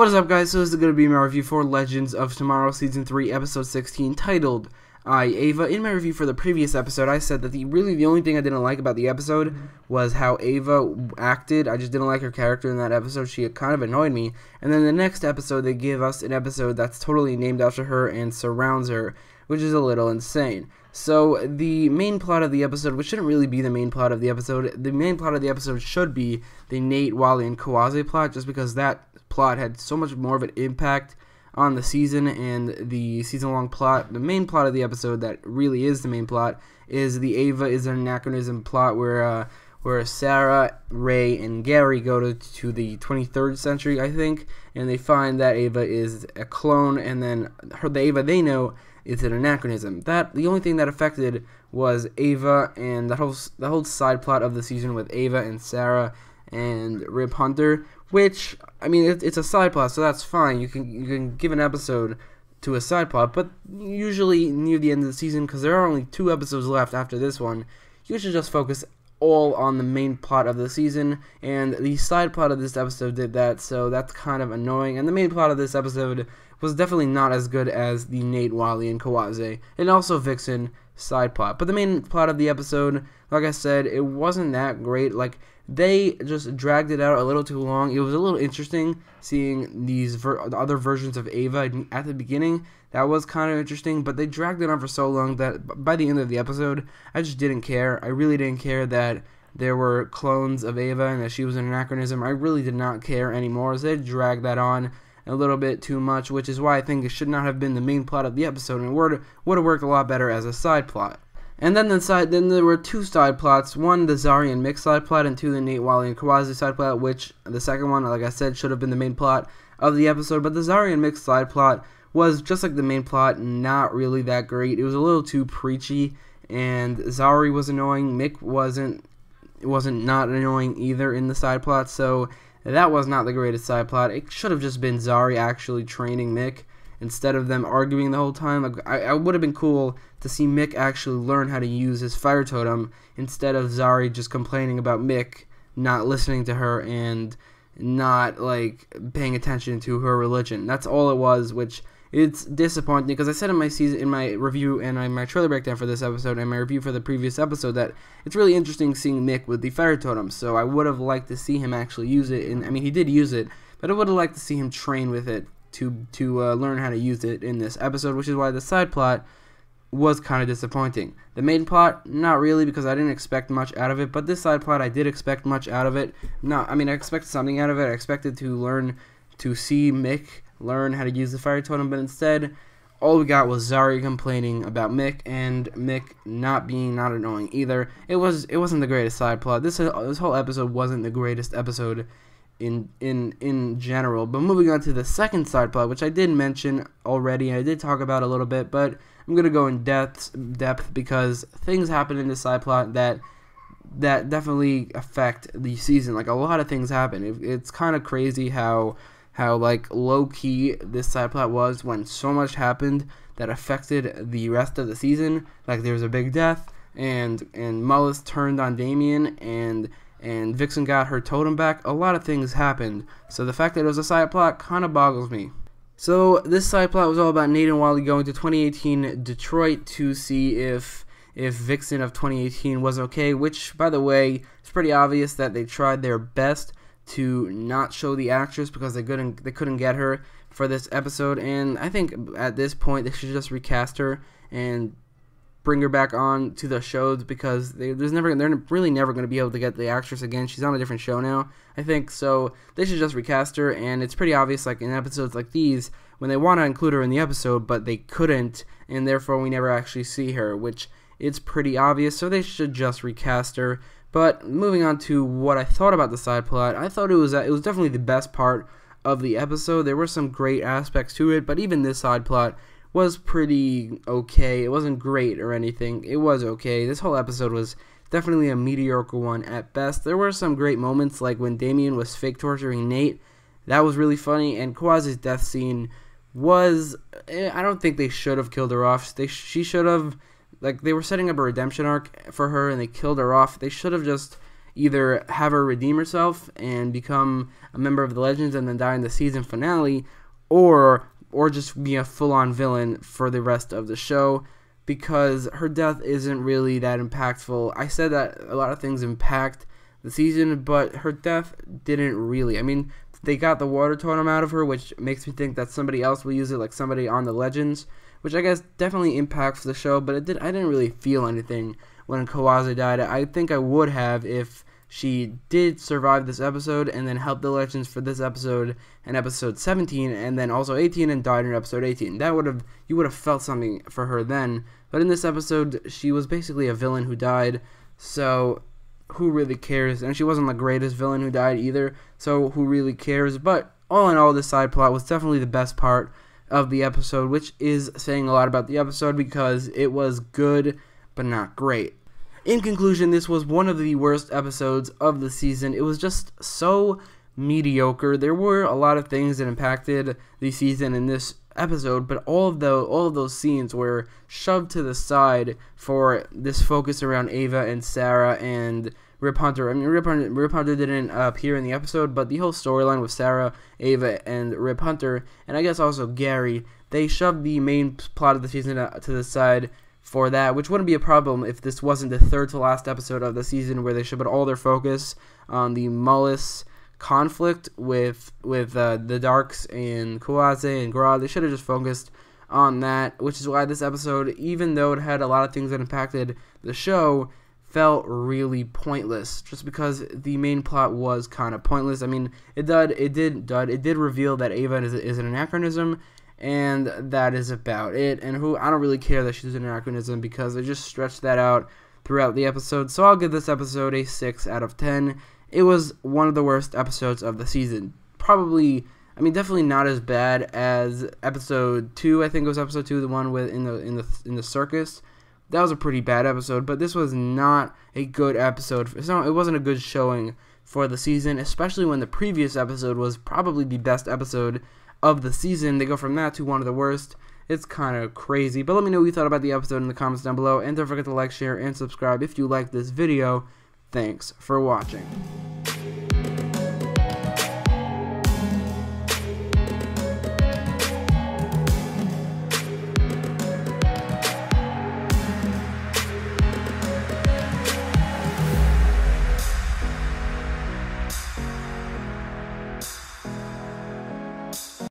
What is up, guys? So this is going to be my review for Legends of Tomorrow Season 3 Episode 16, titled I, Ava. In my review for the previous episode, I said that the only thing I didn't like about the episode was how Ava acted. I just didn't like her character in that episode. She kind of annoyed me. And then the next episode, they give us an episode that's totally named after her and surrounds her, which is a little insane. So the main plot of the episode, which shouldn't really be the main plot of the episode, the main plot of the episode should be the Nate, Wally, and Kawase plot, just because that plot had so much more of an impact on the season and the season-long plot. The main plot of the episode that really is the main plot is the Ava is an anachronism plot where Sarah, Ray, and Gary go to the 23rd century, I think, and they find that Ava is a clone, and then the Ava they know is an anachronism. The only thing that affected was Ava and the whole side plot of the season with Ava and Sarah and Rip Hunter, which, I mean, it's a side plot, so that's fine. You can give an episode to a side plot, but usually near the end of the season, because there are only 2 episodes left after this one, you should just focus all on the main plot of the season, and the side plot of this episode did that, so that's kind of annoying. And the main plot of this episode was definitely not as good as the Nate, Wally, and Kawase, and also Vixen side plot. But the main plot of the episode, like I said, it wasn't that great. Like, they just dragged it out a little too long. It was a little interesting seeing these other versions of Ava at the beginning. That was kind of interesting, but they dragged it on for so long that by the end of the episode, I just didn't care. I really didn't care that there were clones of Ava and that she was an anachronism. I really did not care anymore, so they dragged that on a little bit too much, which is why I think it should not have been the main plot of the episode, and it would have worked a lot better as a side plot. And then there were 2 side plots, one the Zari and Mick side plot, and 2 the Nate, Wally, and Kawase side plot, which the second one, like I said, should have been the main plot of the episode. But the Zari and Mick side plot was just like the main plot, not really that great. It was a little too preachy, and Zari was annoying. Mick wasn't not annoying either in the side plot, so that was not the greatest side plot. It should have just been Zari actually training Mick instead of them arguing the whole time. Like, I would have been cool to see Mick actually learn how to use his fire totem instead of Zari just complaining about Mick not listening to her and not, like, paying attention to her religion. That's all it was, which it's disappointing, because I said in my review and in my trailer breakdown for this episode and my review for the previous episode that it's really interesting seeing Mick with the fire totem. So I would have liked to see him actually use it, and I mean, he did use it, but I would have liked to see him train with it to learn how to use it in this episode, which is why the side plot was kind of disappointing. The main plot, not really, because I didn't expect much out of it, but this side plot, I did expect much out of it. I expected something out of it. I expected to see Mick learn how to use the fire totem, but instead, all we got was Zari complaining about Mick, and Mick not annoying either. It wasn't the greatest side plot. This whole episode wasn't the greatest episode in general. But moving on to the second side plot, which I did mention already, I did talk about a little bit, but I'm gonna go in depth because things happen in this side plot that definitely affect the season. Like, a lot of things happen. It's kind of crazy how like low-key this side plot was when so much happened that affected the rest of the season. Like, there was a big death, and Mallus turned on Damien, and Vixen got her totem back. A lot of things happened, so the fact that it was a side plot kind of boggles me. So this side plot was all about Nate and Wally going to 2018 Detroit to see if Vixen of 2018 was okay, which, by the way, it's pretty obvious that they tried their best to not show the actress because they couldn't get her for this episode, and I think at this point they should just recast her and bring her back on to the shows, because they're really never going to be able to get the actress again. She's on a different show now, I think, so they should just recast her. And it's pretty obvious, like in episodes like these, when they want to include her in the episode but they couldn't, and therefore we never actually see her, which it's pretty obvious, so they should just recast her. But moving on to what I thought about the side plot, I thought it was definitely the best part of the episode. There were some great aspects to it, but even this side plot was pretty okay. It wasn't great or anything. It was okay. This whole episode was definitely a mediocre one at best. There were some great moments, like when Damien was fake torturing Nate. That was really funny, and Kawase's death scene was, I don't think they should have killed her off. She should have, like, they were setting up a redemption arc for her, and they killed her off. They should have just, either have her redeem herself and become a member of the Legends and then die in the season finale, or just be a full-on villain for the rest of the show, because her death isn't really that impactful. I said that a lot of things impact the season, but her death didn't really. I mean, they got the water totem out of her, which makes me think that somebody else will use it, like somebody on the Legends, which I guess definitely impacts the show, but I didn't really feel anything when Kawaze died. I think I would have if she did survive this episode and then help the Legends for this episode and episode 17, and then also 18 and died in episode 18. You would have felt something for her then. But in this episode, she was basically a villain who died, so who really cares? And she wasn't the greatest villain who died either, so who really cares? But all in all, this side plot was definitely the best part of the episode, which is saying a lot about the episode because it was good but not great. In conclusion, this was one of the worst episodes of the season. It was just so mediocre. There were a lot of things that impacted the season in this episode, but all of those scenes were shoved to the side for this focus around Ava and Sarah and Rip Hunter. I mean, Rip Hunter didn't appear in the episode, but the whole storyline with Sarah, Ava, and Rip Hunter, and I guess also Gary, they shoved the main plot of the season to the side for that, which wouldn't be a problem if this wasn't the third to last episode of the season where they should put all their focus on the Mallus conflict with the Darks and Kawaze and Gra. They should have just focused on that, which is why this episode, even though it had a lot of things that impacted the show, felt really pointless, just because the main plot was kind of pointless. I mean, it did reveal that Ava is an anachronism, and that is about it. And I don't really care that she's an anachronism because they just stretched that out throughout the episode. So I'll give this episode a 6 out of 10. It was one of the worst episodes of the season. Definitely not as bad as episode 2. I think it was episode 2, the one with in the circus. That was a pretty bad episode, but this was not a good episode. It wasn't a good showing for the season, especially when the previous episode was probably the best episode of the season. They go from that to one of the worst. It's kind of crazy, but let me know what you thought about the episode in the comments down below, and don't forget to like, share, and subscribe if you like this video. Thanks for watching.